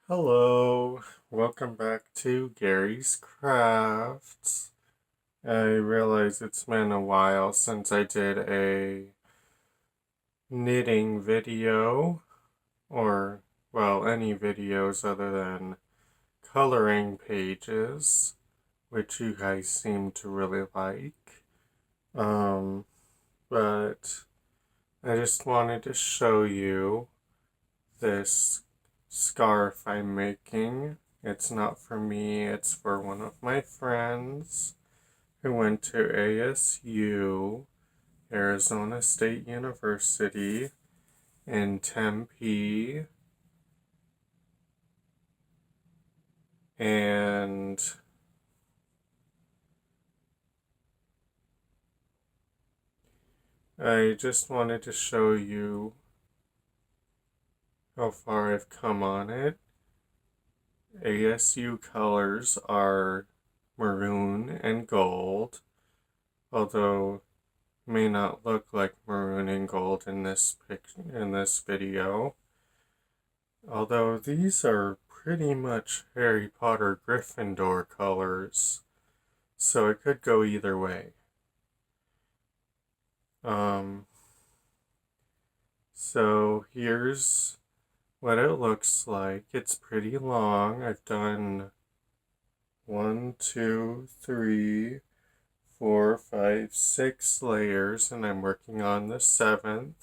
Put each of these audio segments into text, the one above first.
Hello, welcome back to Gary's Crafts. I realize it's been a while since I did a knitting video, or, well, any videos other than coloring pages, which you guys seem to really like. Um, but I just wanted to show you this scarf I'm making. It's not for me, it's for one of my friends who went to ASU, Arizona State University, in Tempe, and I just wanted to show you how far I've come on it. ASU colors are maroon and gold, although may not look like maroon and gold in this video. Although these are pretty much Harry Potter Gryffindor colors, so it could go either way. So here's what it looks like. It's pretty long. I've done 1, 2, 3, 4, 5, 6 layers, and I'm working on the 7th.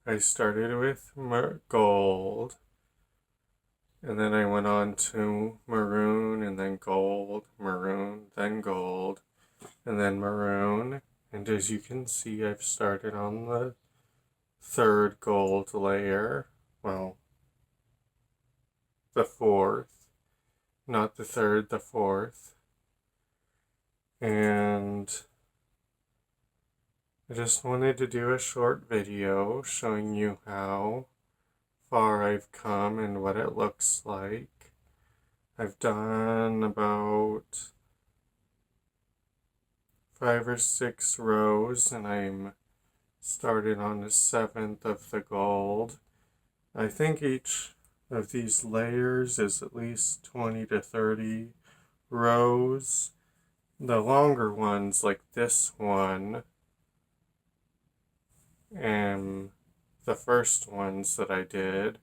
I started with gold, and then I went on to maroon, and then gold, maroon, then gold, and then maroon. And as you can see, I've started on the 3rd gold layer. Well, the 4th, not the 3rd, the 4th. And I just wanted to do a short video showing you how far I've come and what it looks like. I've done about 5 or 6 rows, and I'm started on the 7th of the gold. I think each of these layers is at least 20 to 30 rows. The longer ones, like this one, and the first ones that I did,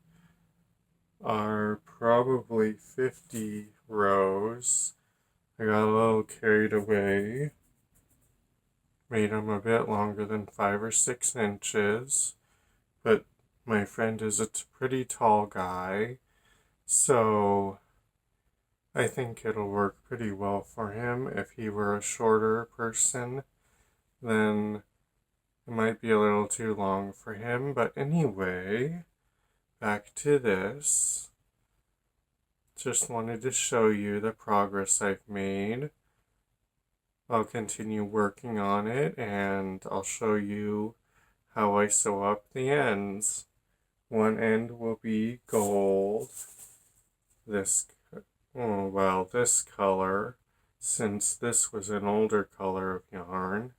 are probably 50 rows. I got a little carried away. Made them a bit longer than 5 or 6 inches. But my friend is a pretty tall guy, so I think it'll work pretty well for him. If he were a shorter person, then it might be a little too long for him. But anyway, back to this. Just wanted to show you the progress I've made. I'll continue working on it, and I'll show you how I sew up the ends. One end will be gold. This color, since this was an older color of yarn.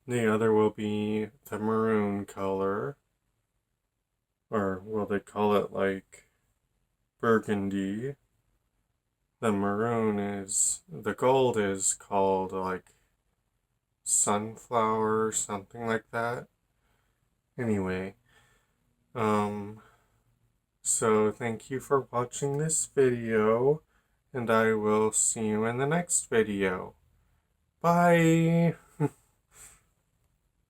The other will be the maroon color, or will they call it like burgundy? The gold is called like sunflower or something like that. Anyway, so thank you for watching this video, and I will see you in the next video. Bye!